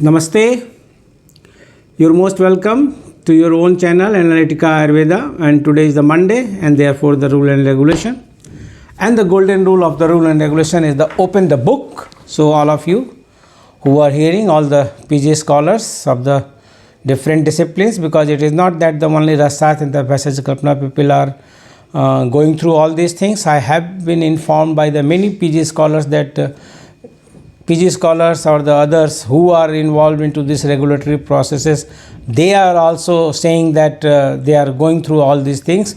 Namaste. You're most welcome to your own channel Analytica Ayurveda, and today is the Monday and therefore the rule and regulation. And the golden rule of the rule and regulation is the open the book. So all of you who are hearing, all the PG scholars of the different disciplines, because it is not that the only Rasat and the Passage Kalpana people are going through all these things. I have been informed by the many PG scholars that PG scholars or the others who are involved into these regulatory processes, they are also saying that they are going through all these things.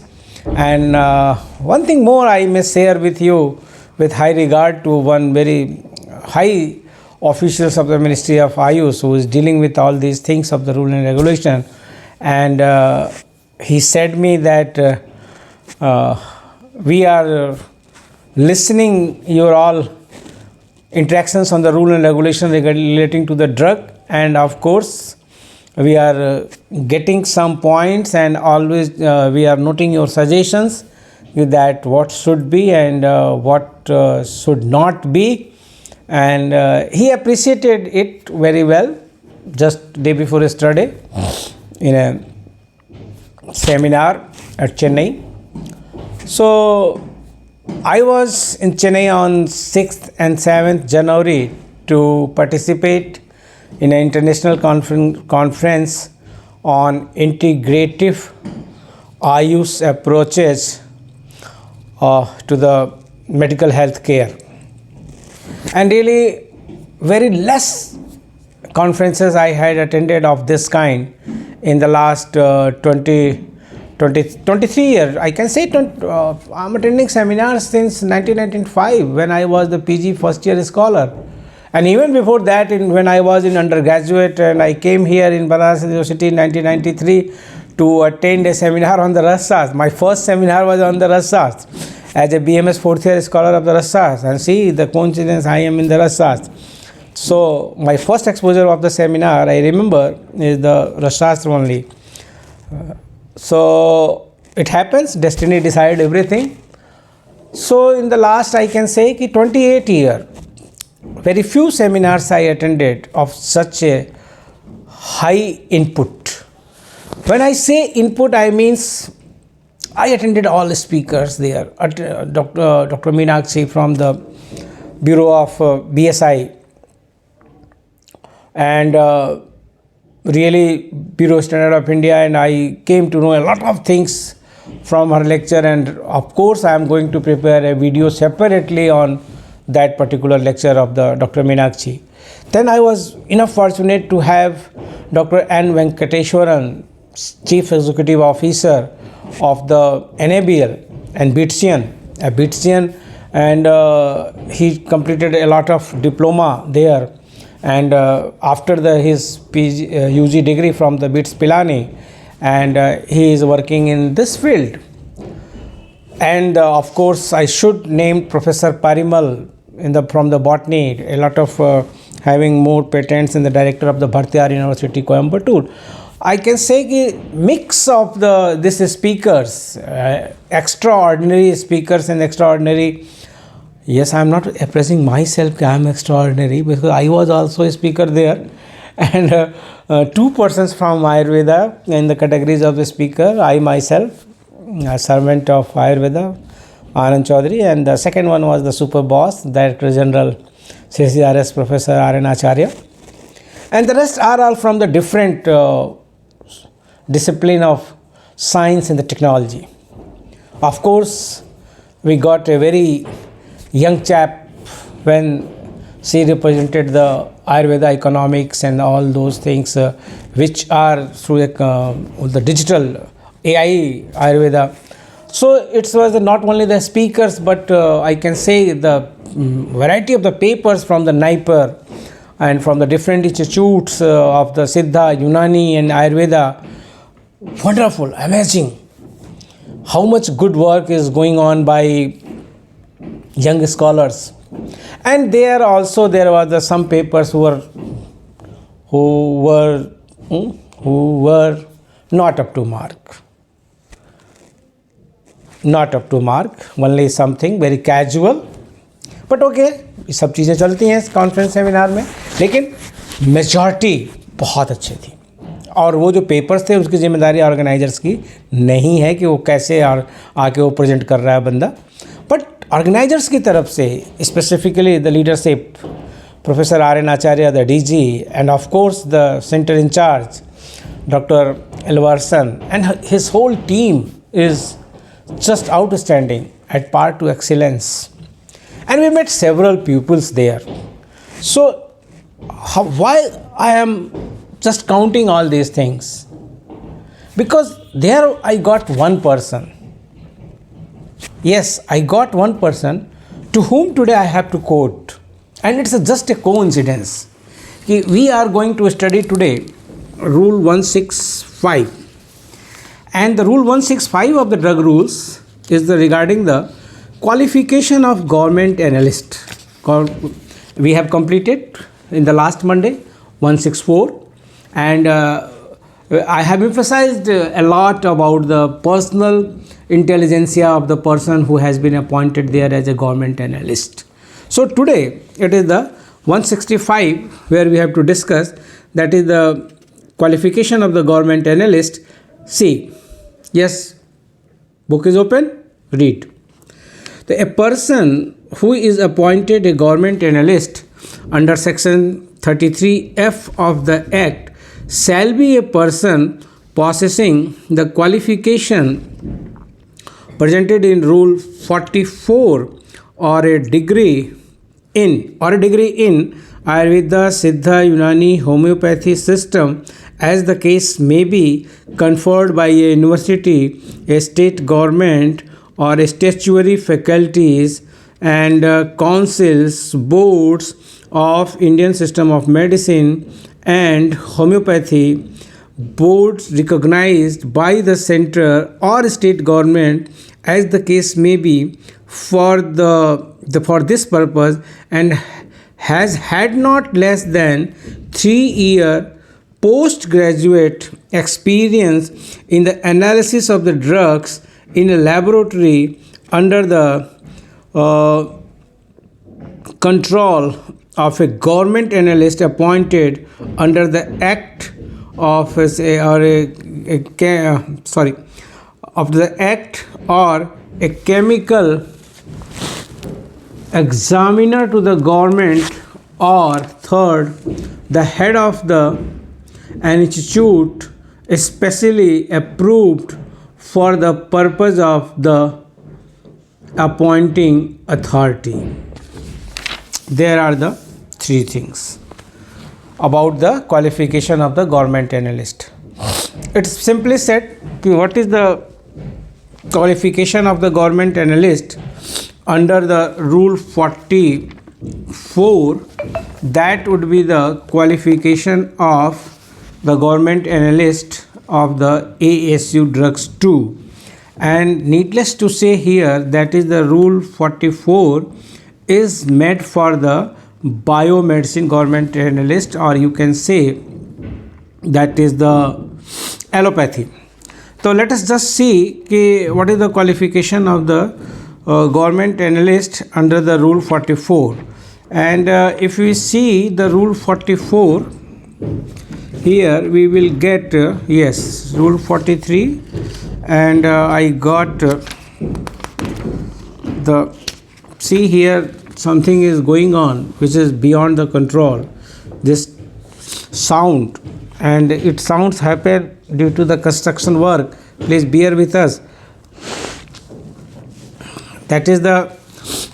And one thing more I may share with you with high regard to one very high officials of the Ministry of Ayush who is dealing with all these things of the rule and regulation. And he said me that we are listening your all interactions on the rule and regulation relating to the drug, and of course we are getting some points, and always we are noting your suggestions that what should be and what should not be, and he appreciated it very well just day before yesterday in a seminar at Chennai. So I was in Chennai on 6th and 7th January to participate in an international conference on integrative Ayush approaches to the medical health care. And really very less conferences I had attended of this kind in the last 23 years. I can say I'm attending seminars since 1995 when I was the PG first year scholar, and even before that when I was in undergraduate, and I came here in Banaras University in 1993 to attend a seminar on the Rasas. My first seminar was on the Rasas as a BMS fourth year scholar of the Rasas, and see the coincidence, I am in the Rasas. So my first exposure of the seminar I remember is the Rasas only. So it happens, destiny decided everything. So in the last I can say 28 years, very few seminars I attended of such a high input. When I say input, I means I attended all the speakers there. Dr. Meenakshi from the Bureau of BSI, and really Bureau Standard of India, and I came to know a lot of things from her lecture, and of course I am going to prepare a video separately on that particular lecture of the Dr. Meenakshi. Then I was enough fortunate to have Dr. N. Venkateswaran, Chief Executive Officer of the NABL and BITSIAN, and he completed a lot of diploma there. And after his UG degree from the BITS Pilani, and he is working in this field. And of course I should name Professor Parimal from the botany, a lot of having more patents, in the director of the Bhartiyar University, Coimbatore. I can say mix of these speakers, extraordinary speakers and extraordinary. Yes, I am not appraising myself, I am extraordinary, because I was also a speaker there, and two persons from Ayurveda in the categories of the speaker, I myself, a servant of Ayurveda, Anand Chaudhary, and the second one was the super boss, Director General CCRS Professor R.N. Acharya, and the rest are all from the different discipline of science and the technology. Of course, we got a very young chap when she represented the Ayurveda economics and all those things which are through the digital AI Ayurveda. So it was not only the speakers, but I can say the variety of the papers from the NIPER and from the different institutes of the Siddha, Unani and Ayurveda. Wonderful, amazing. How much good work is going on by young scholars. And there was some papers who were not up to mark. Not up to mark, only something very casual. But okay, ये सब चीज़ें चलती हैं इस conference seminar में, लेकिन majority बहुत अच्छी थी। और वो जो पेपर्स थे उसकी जिम्मेदारी ऑर्गेनाइजर्स की नहीं है कि वो कैसे और आके वो प्रेजेंट कर रहा है बंदा, बट ऑर्गेनाइजर्स की तरफ से specifically the leadership, professor R.N. Acharya, the DG, and of course the center in charge, Dr. Elvarson, and his whole team is just outstanding, at par to excellence. And we met several pupils there. So why I am just counting all these things? Because there I got one person. Yes, I got one person to whom today I have to quote. And it's just a coincidence. We are going to study today Rule 165. And the Rule 165 of the drug rules is regarding the qualification of government analyst. We have completed in the last Monday 164, and I have emphasized a lot about the personal intelligentsia of the person who has been appointed there as a government analyst. So today it is the 165 where we have to discuss, that is the qualification of the government analyst. See, yes, book is open, read. A person who is appointed a government analyst under section 33F of the Act shall be a person possessing the qualification presented in Rule 44 or a degree in Ayurveda, Siddha, Unani, homeopathy system, as the case may be, conferred by a university, a state government, or a statutory faculties and councils, boards of Indian system of medicine and homeopathy, boards recognized by the central or state government, as the case may be, for this purpose, and has had not less than 3-year postgraduate experience in the analysis of the drugs in a laboratory under the control of a government analyst appointed under the Act of the Act, or a chemical examiner to the government, or third, the head of an institute especially approved for the purpose of the appointing authority. There are the three things about the qualification of the government analyst. It's simply said, what is the qualification of the government analyst under the Rule 44? That would be the qualification of the government analyst of the ASU drugs 2. And needless to say here, that is the Rule 44 is made for the biomedicine government analyst, or you can say that is the allopathy. So let us just see what is the qualification of the government analyst under the Rule 44. And if we see the Rule 44, here we will get yes, Rule 43, and I got see here something is going on which is beyond the control. This sound, and it sounds happen due to the construction work. Please bear with us. That is the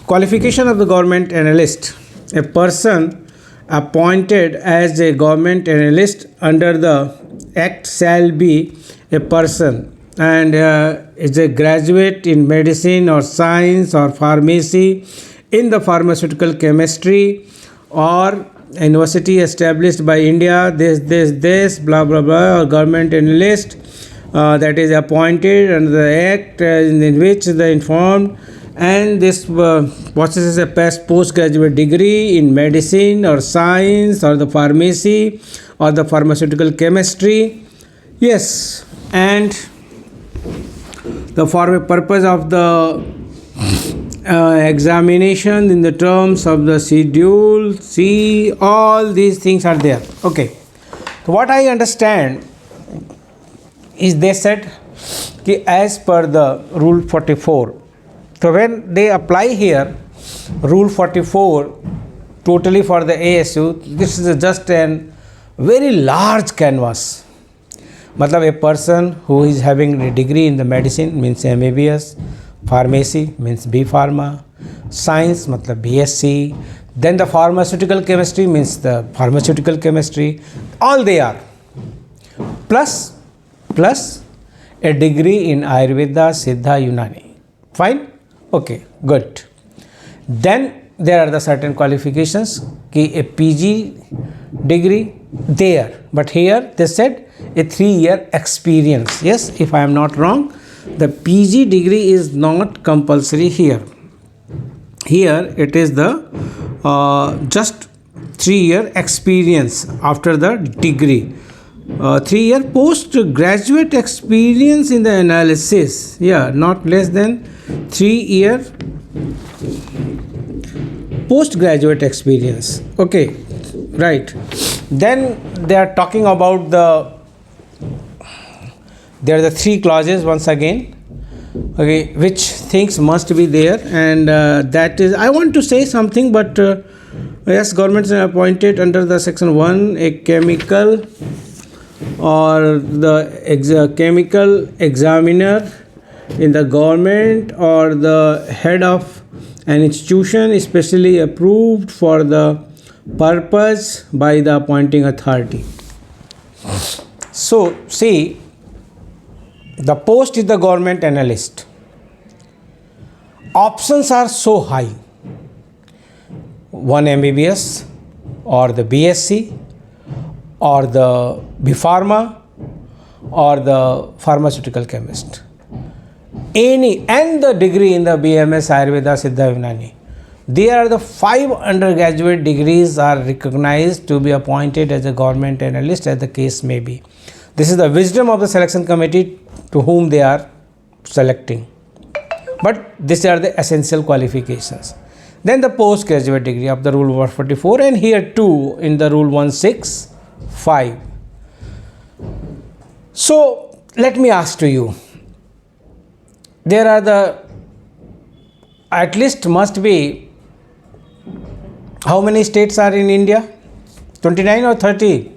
qualification of the government analyst. A person appointed as a government analyst under the Act shall be a person and is a graduate in medicine or science or pharmacy, in the pharmaceutical chemistry, or university established by India, this blah blah blah, or government analyst that is appointed under the Act in which the informed, and this possesses a postgraduate degree in medicine or science or the pharmacy or the pharmaceutical chemistry. Yes, and for the purpose of the examination in the terms of the schedule C, all these things are there. Okay, so what I understand is they said कि as per the rule 44, so when they apply here rule 44 totally for the ASU, this is just an very large canvas. मतलब a person who is having a degree in the medicine means MBBS, pharmacy means B Pharma, science मतलब BSc, then the pharmaceutical chemistry means the pharmaceutical chemistry, all they are, plus a degree in Ayurveda, Siddha, Unani. Fine? Okay, good. Then there are the certain qualifications कि a PG degree there, but here they said a 3-year experience. Yes, if I am not wrong, the PG degree is not compulsory here. Here it is the just 3-year experience after the degree. 3-year postgraduate experience in the analysis. Yeah, not less than 3-year postgraduate experience. Okay, right. Then they are talking about there are the 3 clauses once again, okay, which things must be there, and that is, I want to say something, but yes, government is appointed under the section 1 a chemical or the chemical examiner in the government or the head of an institution especially approved for the purpose by the appointing authority. So see, the post is the government analyst. Options are so high. 1 MBBS or the BSc or the B Pharma or the pharmaceutical chemist. Any and the degree in the BMS, Ayurveda, Siddha, Unani. There are the 5 undergraduate degrees are recognized to be appointed as a government analyst as the case may be. This is the wisdom of the selection committee to whom they are selecting. But these are the essential qualifications. Then the postgraduate degree of the rule 144 and here too in the rule 165. So let me ask to you, there are the at least must be, how many states are in India? 29 or 30?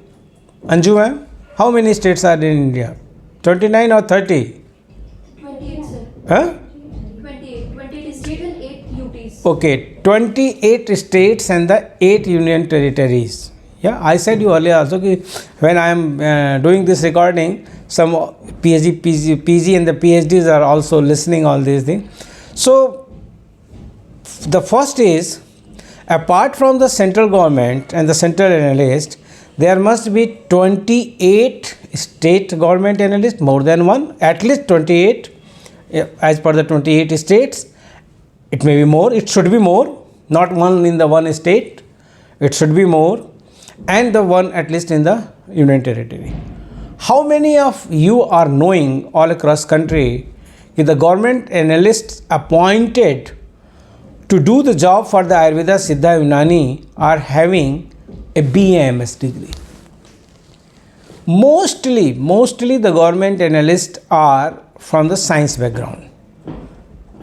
Anju ma'am, how many states are in India? 29 or 30? 28, sir. Huh? 28 states and 8 UTs. Okay, 28 states and the 8 union territories. Yeah, I said you earlier also कि when I am doing this recording, some PG and the PhDs are also listening all these things. So the first is, apart from the central government and the central analyst, there must be 28 state government analysts, more than one, at least 28 as per the 28 states. It may be more, it should be more, not one in the one state, it should be more, and the one at least in the union territory. How many of you are knowing all across country that the government analysts appointed to do the job for the Ayurveda, Siddha, Unani are having a BAMS degree? Mostly the government analysts are from the science background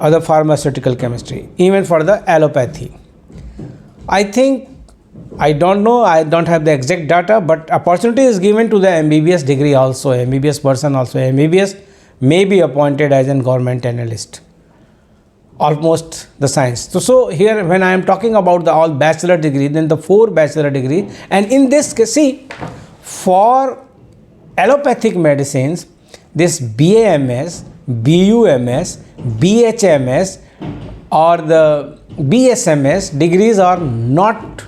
or the pharmaceutical chemistry, even for the allopathy. I think, I don't know, I don't have the exact data, but opportunity is given to the MBBS degree also, MBBS person also. MBBS may be appointed as a government analyst, almost the science. So here when I am talking about the all bachelor degree, then the 4 bachelor degree, and in this case, see, for allopathic medicines, this BAMS, BUMS, BHMS or the BSMS degrees are not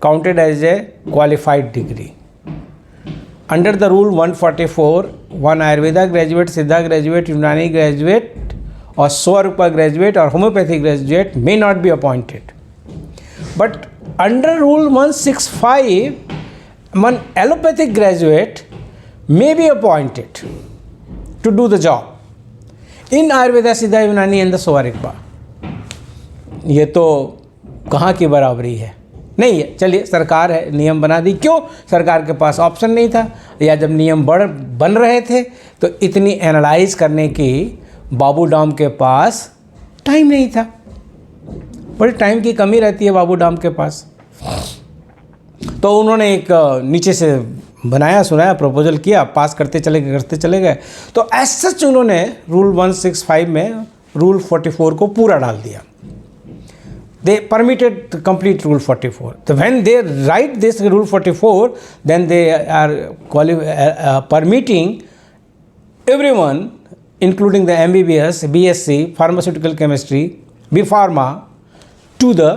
counted as a qualified degree. Under the rule 144, one Ayurveda graduate, Siddha graduate, Unani graduate or Swarupa graduate or homeopathy graduate may not be appointed. But under rule 165, one allopathic graduate may be appointed to do the job in Ayurveda, Siddha, Unani and the Swarupa. ये तो कहाँ की बराबरी है, नहीं है। चलिए, सरकार है, नियम बना दी। क्यों? सरकार के पास ऑप्शन नहीं था, या जब नियम बन रहे थे तो इतनी एनालाइज करने की बाबू डाम के पास टाइम नहीं था। बड़ी टाइम की कमी रहती है बाबू डाम के पास। तो उन्होंने एक नीचे से बनाया सुनाया, प्रपोजल किया, पास करते चले गए। तो एज सच उन्होंने रूल 165 में रूल 44 को पूरा डाल दिया। They permitted to complete Rule 44. So when they write this Rule 44, then they are permitting everyone, including the MBBS, BSc, pharmaceutical chemistry, B Pharma, to the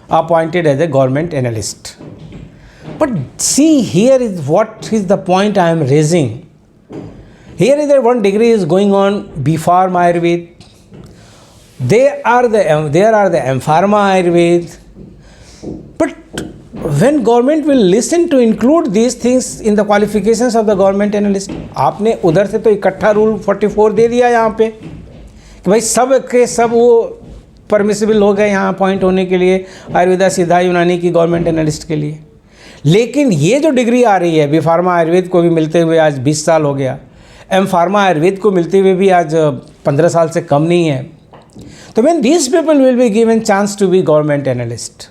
appointed as a government analyst. But see, here is what is the point I am raising. Here is that one degree is going on B Pharma Ayurveda. There are the M Pharma Ayurveda. But when government will listen to include these things in the qualifications of the government analyst, आपने उधर से तो इकट्ठा rule 44 दे दिया यहाँ पे कि भाई सब के सब वो परमिसिबल हो गए यहाँ अपॉइंट होने के लिए आयुर्वेदा, सिद्धा, यूनानी की गवर्नमेंट एनालिस्ट के लिए। लेकिन ये जो डिग्री आ रही है बी फार्मा आयुर्वेद को भी मिलते हुए आज 20 साल हो गया, एम फार्मा आयुर्वेद को मिलते हुए भी आज 15 साल से कम नहीं है। तो when these people will be given chance to be government analyst,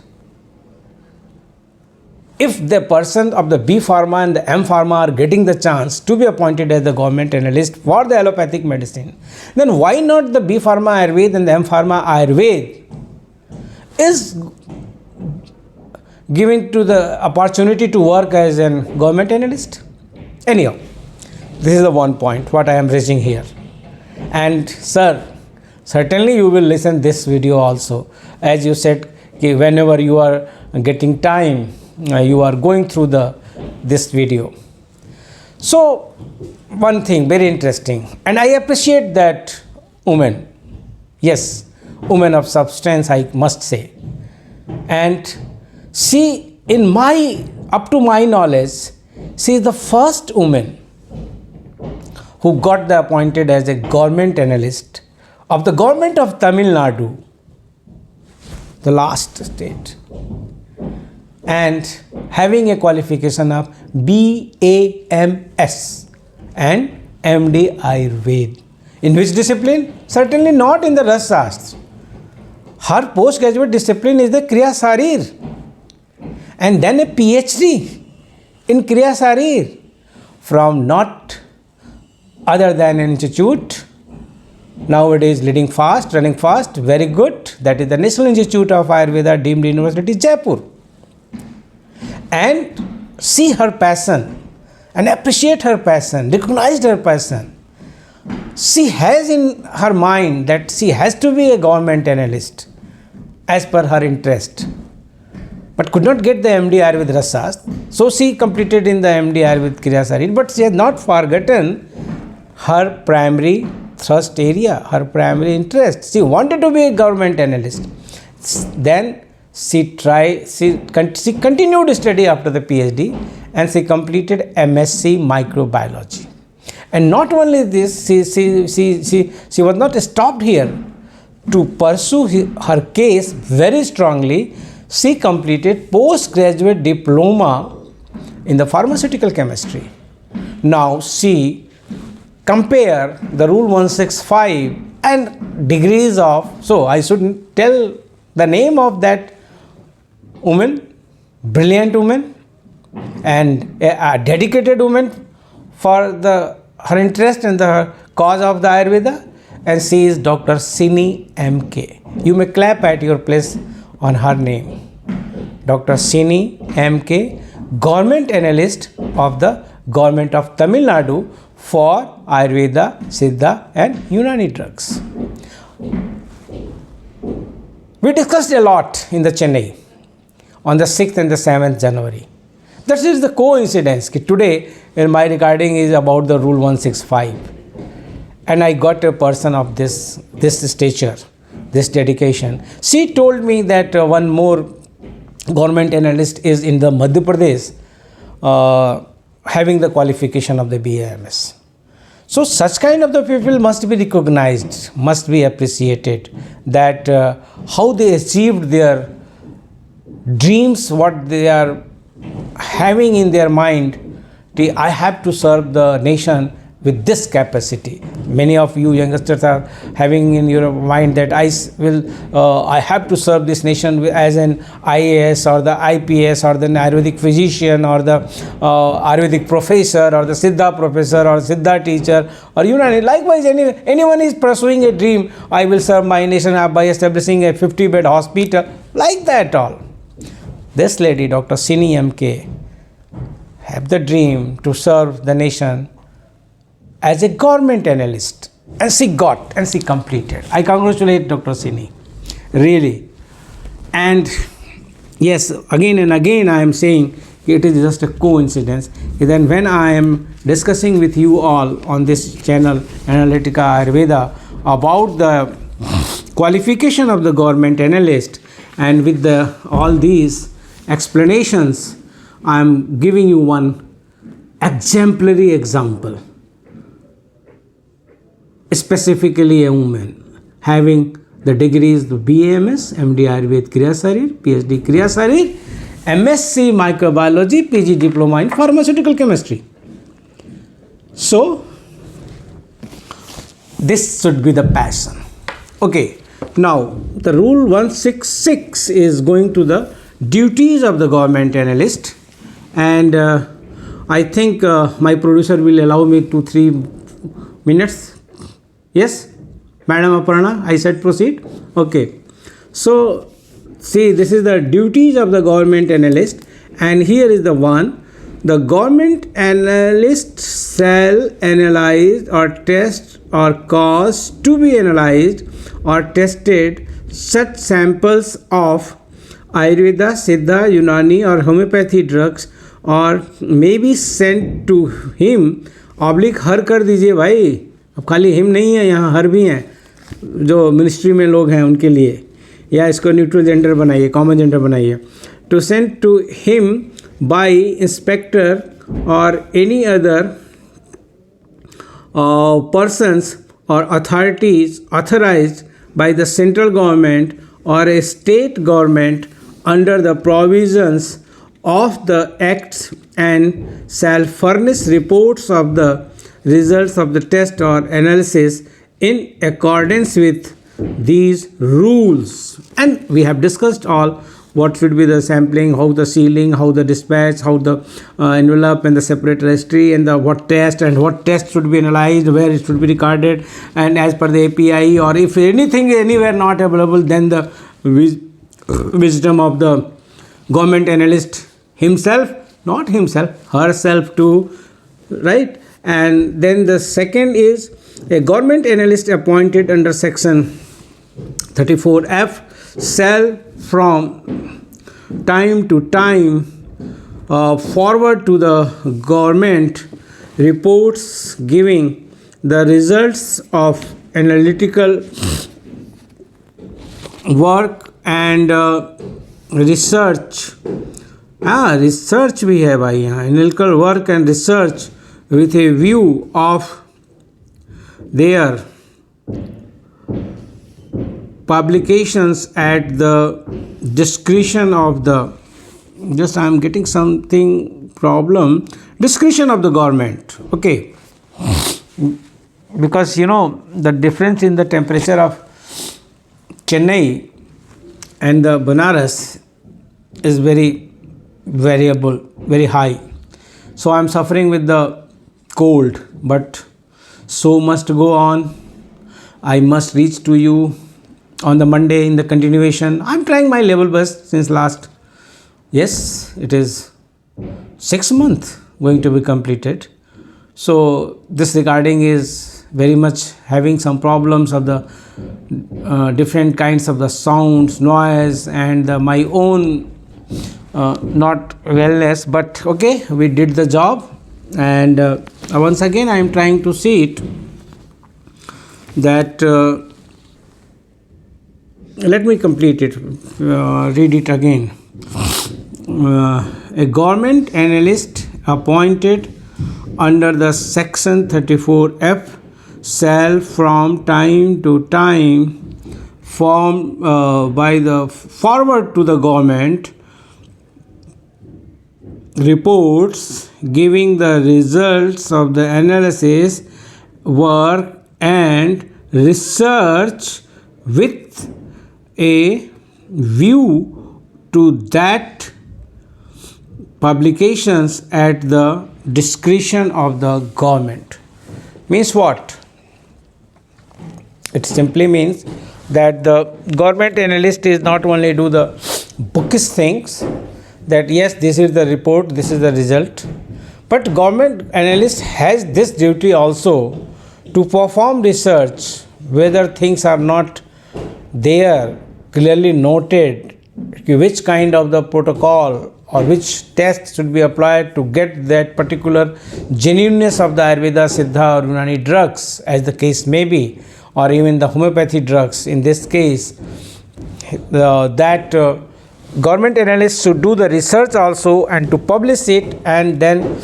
if the person of the B Pharma and the M Pharma are getting the chance to be appointed as the government analyst for the allopathic medicine, then why not the B Pharma Ayurveda and the M Pharma Ayurveda is giving to the opportunity to work as a government analyst? Anyhow, this is the one point what I am raising here. And sir, certainly you will listen this video also. As you said, whenever you are getting time, you are going through this video. So one thing very interesting, and I appreciate that woman, yes, woman of substance, I must say. And she, up to my knowledge, she is the first woman who got the appointed as a government analyst of the government of Tamil Nadu, the last state, and having a qualification of BAMS and MD Ayurveda. In which discipline? Certainly not in the Ras Shastra. Her postgraduate discipline is the Kriya Sarir, and then a PhD in Kriya Sarir from not other than an institute nowadays running fast, very good. That is the National Institute of Ayurveda, deemed University, Jaipur. And see her passion and appreciate her passion, recognize her passion. She has in her mind that she has to be a government analyst as per her interest, but could not get the MD Ayurveda Ras Shastra. So she completed in the MD Ayurveda Kriya Sarir, but she has not forgotten her primary thrust area, her primary interest. She wanted to be a government analyst. Then she continued study after the PhD, and she completed MSc microbiology. And not only this, she was not stopped here. To pursue her case very strongly, she completed postgraduate diploma in the pharmaceutical chemistry. Now she compare the Rule 165 and degrees of, so I should tell the name of that woman, brilliant woman and a dedicated woman for her interest in the cause of the Ayurveda, and she is Dr. Sini MK. You may clap at your place on her name. Dr. Sini MK, government analyst of the government of Tamil Nadu for Ayurveda, Siddha and Unani drugs. We discussed a lot in the Chennai on the 6th and the 7th January. That is the coincidence. Today my recording is about the Rule 165. And I got a person of this stature, this dedication. She told me that one more government analyst is in the Madhya Pradesh having the qualification of the BAMS. So such kind of the people must be recognized, must be appreciated, that how they achieved their dreams, what they are having in their mind. I have to serve the nation with this capacity. Many of you youngsters are having in your mind that I have to serve this nation as an IAS or the IPS or the Ayurvedic physician or the Ayurvedic professor or the Siddha professor or Siddha teacher or likewise anyone is pursuing a dream. I will serve my nation by establishing a 50-bed hospital, like that all. This lady, Dr. Sini MK, have the dream to serve the nation as a government analyst, and she completed. I congratulate Dr. Sini, really. And yes, again and again I am saying it is just a coincidence. Then when I am discussing with you all on this channel, Analytica Ayurveda, about the qualification of the government analyst, and with all these explanations, I am giving you one exemplary example. Specifically a woman having the degrees the BAMS, MD Ayurveda Kriya Sharir, PhD Kriya Sharir, MSc Microbiology, PG Diploma in Pharmaceutical Chemistry. So this should be the passion. Okay, now the rule 166 is going to the duties of the government analyst, and I think my producer will allow me 2-3 minutes. Yes, Madam Aparna, I said proceed. Okay. So, see, this is the duties of the government analyst, and here is the one. The government analyst shall analyze or test or cause to be analyzed or tested such samples of Ayurveda, Siddha, Unani or homeopathy drugs or may be sent to him. Oblique her कर दीजिए भाई, अब खाली him नहीं है, यहाँ हर भी हैं जो मिनिस्ट्री में लोग हैं उनके लिए, या इसको न्यूट्रल जेंडर बनाइए, कॉमन जेंडर बनाइए. To send to him by inspector or any other persons or authorities authorized by the central government or a state government under the provisions of the acts and shall furnish reports of the results of the test or analysis in accordance with these rules. And we have discussed all what should be the sampling, how the sealing, how the dispatch, how the envelope and the separate registry, and the what test should be analyzed, where it should be recorded, and as per the API, or if anything anywhere not available, then the wisdom of the government analyst himself, not himself, herself too, right? And then the second is a government analyst appointed under section 34F shall from time to time forward to the government reports giving the results of analytical work and research. Research भी है भाई यहाँ, analytical work and research with a view of their publications at the discretion of the, just I am getting something problem, discretion of the government. Okay, because you know the difference in the temperature of Chennai and the Banaras is very variable, very high. So I am suffering with the cold, but so must go on. I must reach to you on the Monday in the continuation. I am trying my level best since last, yes, it is 6 months going to be completed. So this recording is very much having some problems of the different kinds of the sounds, noise, and my own not wellness, but okay, we did the job. And once again I am trying to see it that let me complete it, read it again. A government analyst appointed under the section 34F shall from time to time formed by the forward to the government reports giving the results of the analysis work and research with a view to that publications at the discretion of the government. Means what? It simply means that the government analyst is not only do the bookish things, that yes, this is the report, this is the result, but government analyst has this duty also to perform research whether things are not there clearly noted, which kind of the protocol or which test should be applied to get that particular genuineness of the Ayurveda, Siddha or Unani drugs, as the case may be, or even the homeopathy drugs. In this case, government analysts should do the research also and to publish it, and then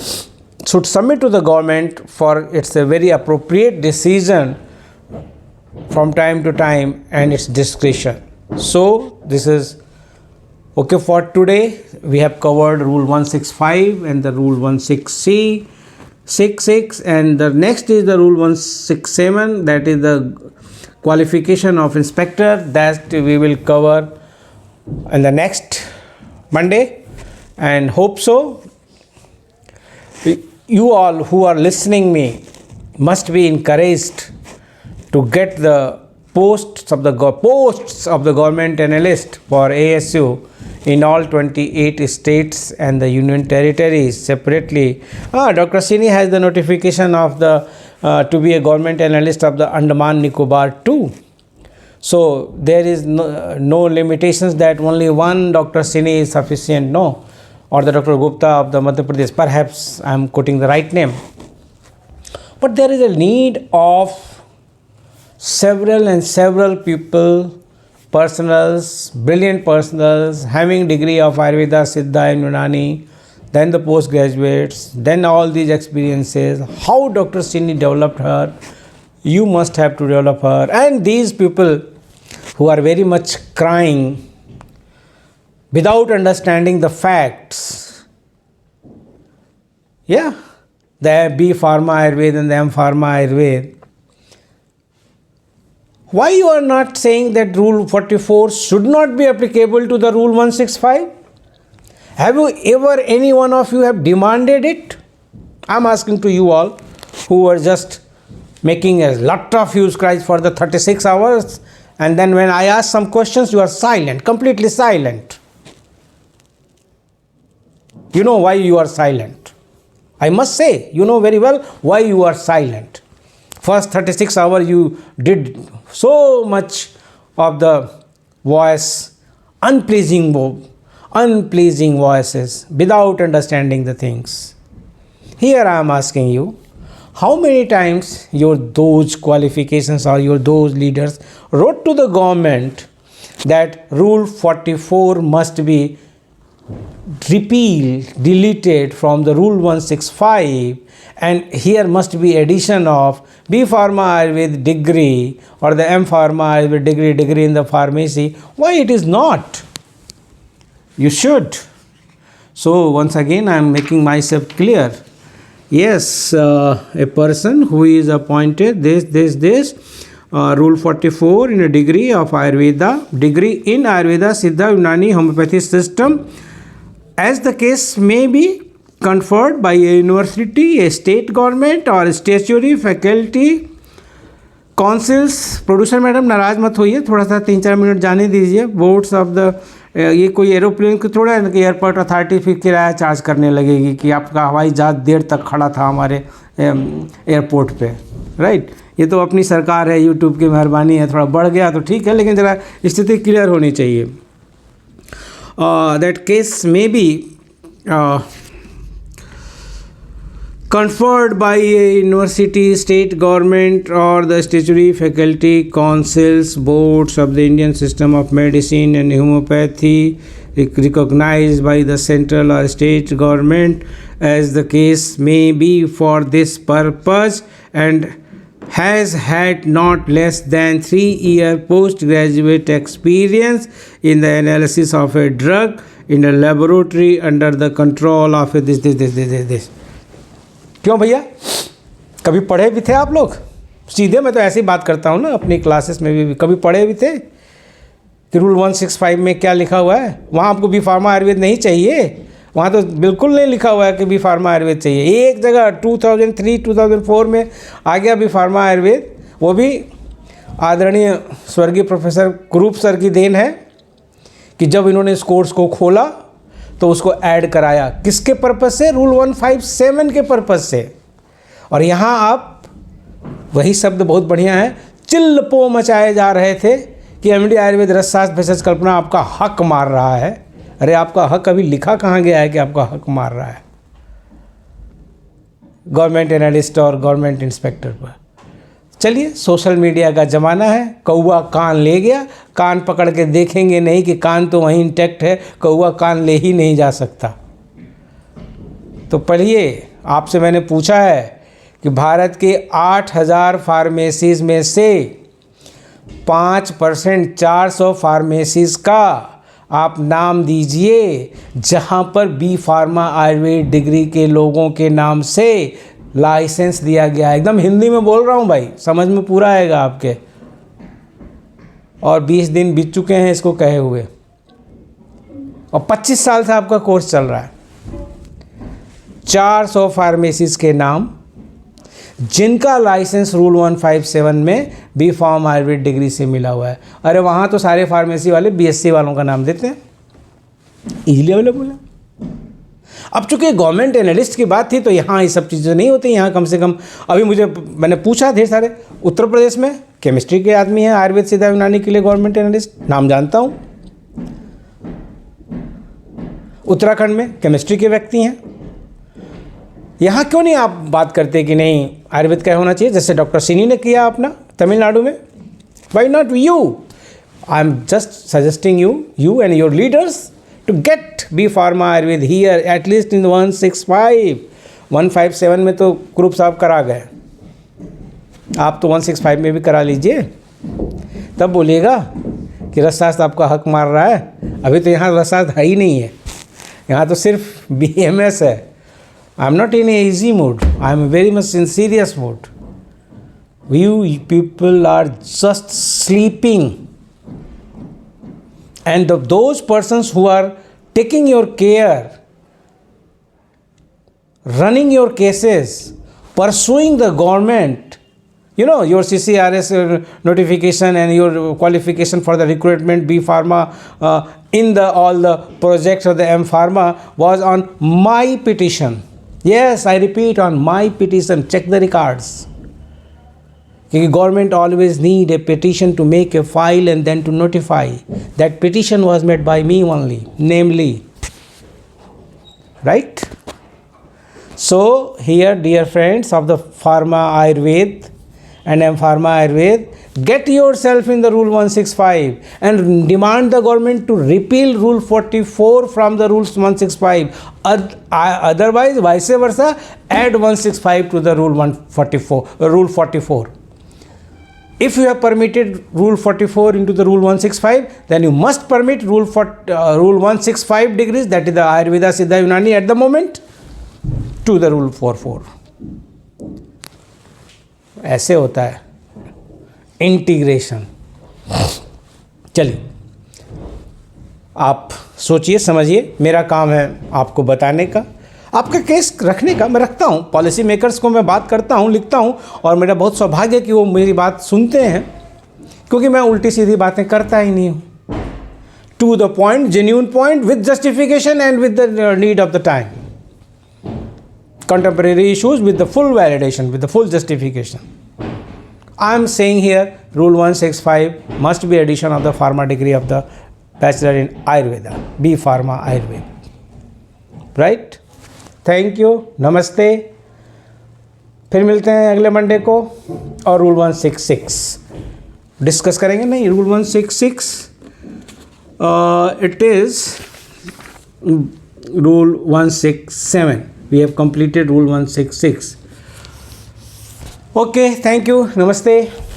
should submit to the government for its a very appropriate decision from time to time and its discretion. So this is okay for today. We have covered rule 165 and the rule 16C 66, and the next is the rule 167, that is the qualification of inspector, that we will cover in the next Monday. And hope so you all who are listening me must be encouraged to get the posts of the government analyst for ASU in all 28 states and the union territories separately. Dr. Sini has the notification of the to be a government analyst of the Andaman Nicobar too. So there is no limitations that only one Dr. Sini is sufficient, no, or the Dr. Gupta of the Madhya Pradesh. Perhaps I am quoting the right name, but there is a need of several people, personals, brilliant personals having degree of Ayurveda, Siddha and Unani, then the postgraduates, then all these experiences. How Dr. Sini developed her, you must have to develop her. And these people who are very much crying without understanding the facts, the B Pharma Ayurveda and the M Pharma Ayurveda, why you are not saying that rule 44 should not be applicable to the rule 165? Have you ever, any one of you have demanded it? I am asking to you all who are just making a lot of huge cries for the 36 hours, and then when I ask some questions you are silent, completely silent. You know why you are silent. I must say, you know very well why you are silent. First 36 hours you did so much of the voice, unpleasing voices without understanding the things. Here I am asking you, how many times those qualifications or those leaders wrote to the government that rule 44 must be deleted from the rule 165, and here must be addition of B Pharma Ayurveda degree or the M Pharma Ayurveda degree in the pharmacy? Why it is not? You should. So once again I am making myself clear. Yes, a person who is appointed rule 44 in a degree of Ayurveda, degree in Ayurveda, Siddha, Unani, homeopathy system, as the case may be, conferred by a university, a state government or a statutory faculty, councils. Producer madam नाराज मत होइए, थोड़ा सा 3-4 minute जाने दीजिए. Boards of the, ये कोई aeroplane को थोड़ा है कि एयरपोर्ट अथॉरिटी फिर किराया चार्ज करने लगेगी कि आपका हवाई जहाज देर तक खड़ा था हमारे एयरपोर्ट पे, राइट. ये तो अपनी सरकार है, यूट्यूब की मेहरबानी है, थोड़ा बढ़ गया तो ठीक है, लेकिन ज़रा स्थिति क्लियर होनी चाहिए. That case may be conferred by a university, state government or the statutory faculty, councils, boards of the Indian system of medicine and homeopathy, recognized by the central or state government as the case may be for this purpose, and has had not less than 3-year postgraduate experience in the analysis of a drug in a laboratory under the control of this. क्यों भैया, कभी पढ़े भी थे आप लोग? सीधे मैं तो ऐसे ही बात करता हूँ ना, अपनी क्लासेस में भी कभी पढ़े भी थे कि रूल 165 में क्या लिखा हुआ है? वहाँ आपको बी फार्मा आयुर्वेद नहीं चाहिए, वहाँ तो बिल्कुल नहीं लिखा हुआ है कि बी फार्मा आयुर्वेद चाहिए। एक जगह 2003-2004 में आ गया बी फार्मा आयुर्वेद, वो भी आदरणीय स्वर्गीय प्रोफेसर कुरूप सर की देन है कि जब इन्होंने इस कोर्स को खोला तो उसको ऐड कराया। किसके पर्पज़ से? रूल 157 के पर्पज़ से। और यहाँ आप, वही शब्द बहुत बढ़िया है, चिल्लपो मचाए जा रहे थे कि एमडी आयुर्वेद रसशास्त्र भेषज कल्पना आपका हक मार रहा है। अरे आपका हक अभी लिखा कहाँ गया है कि आपका हक मार रहा है? गवर्नमेंट एनालिस्ट और गवर्नमेंट इंस्पेक्टर पर। चलिए, सोशल मीडिया का ज़माना है, कौवा कान ले गया, कान पकड़ के देखेंगे नहीं कि कान तो वहीं इंटैक्ट है, कौवा कान ले ही नहीं जा सकता। तो पढ़िए, आपसे मैंने पूछा है कि भारत के 8000 फार्मेसीज़ में से 5% 400 फार्मेसीज़ का आप नाम दीजिए जहाँ पर बी फार्मा आयुर्वेद डिग्री के लोगों के नाम से लाइसेंस दिया गया है। एकदम हिंदी में बोल रहा हूँ भाई, समझ में पूरा आएगा आपके। और 20 दिन बीत चुके हैं इसको कहे हुए, और 25 साल से आपका कोर्स चल रहा है। 400 फार्मेसीज के नाम जिनका लाइसेंस रूल 157 में बी फार्म आयुर्वेद डिग्री से मिला हुआ है। अरे वहाँ तो सारे फार्मेसी वाले बीएससी वालों का नाम देते हैं, इजीली अवेलेबल है। अब चूंकि गवर्नमेंट एनालिस्ट की बात थी तो यहाँ ये सब चीज़ें नहीं होती। यहाँ कम से कम अभी मैंने पूछा ढेर सारे, उत्तर प्रदेश में केमिस्ट्री के आदमी हैं आयुर्वेद सीधा यूनानी के लिए गवर्नमेंट एनालिस्ट, नाम जानता हूँ। उत्तराखंड में केमिस्ट्री के व्यक्ति हैं। यहाँ क्यों नहीं आप बात करते कि नहीं आयुर्वेद का होना चाहिए, जैसे डॉक्टर सिनी ने किया अपना तमिलनाडु में? Why not you? I am just suggesting you and your leaders to get B Pharma Ayurved here at least in 165. 157 में तो ग्रुप साहब करा गए, आप तो 165 में भी करा लीजिए, तब बोलिएगा कि रसशास्त्र आपका हक मार रहा है। अभी तो यहाँ रसशास्त्र है ही नहीं है, यहाँ तो सिर्फ BMS है। I am not in easy mood, I am very much in serious mood. You people are just sleeping. And those persons who are taking your care, running your cases, pursuing the government, your CCRS notification and your qualification for the recruitment B Pharma in all the projects of the M Pharma was on my petition. Yes, I repeat, on my petition. Check the records. Government always need a petition to make a file and then to notify. That petition was made by me only, namely. Right? So here, dear friends of the Pharma Ayurved and M Pharma Ayurved, get yourself in the Rule 165 and demand the government to repeal Rule 44 from the Rules 165. Otherwise, vice versa, add 165 to the Rule 44. If you have permitted Rule 44 into the Rule 165, then you must permit Rule 165 degrees, that is the Ayurveda Siddha Unani at the moment, to the Rule 44. ऐसे होता है integration. चलिए, आप सोचिए समझिए, मेरा काम है आपको बताने का, आपका केस रखने का। मैं रखता हूँ, पॉलिसी मेकर्स को मैं बात करता हूँ, लिखता हूँ, और मेरा बहुत सौभाग्य है कि वो मेरी बात सुनते हैं, क्योंकि मैं उल्टी सीधी बातें करता ही नहीं हूँ। To the point, genuine point, with justification and with the need of the time, contemporary issues with the full validation, with the full justification. I am saying here Rule 165 must be addition of the Pharma degree of the Bachelor in Ayurveda, B Pharma Ayurveda. Right? Thank you. Namaste. फिर मिलते हैं अगले Monday को, और rule 166 discuss करेंगे। नहीं, rule 166 it is rule 167. We have completed rule 166. Okay, thank you. Namaste.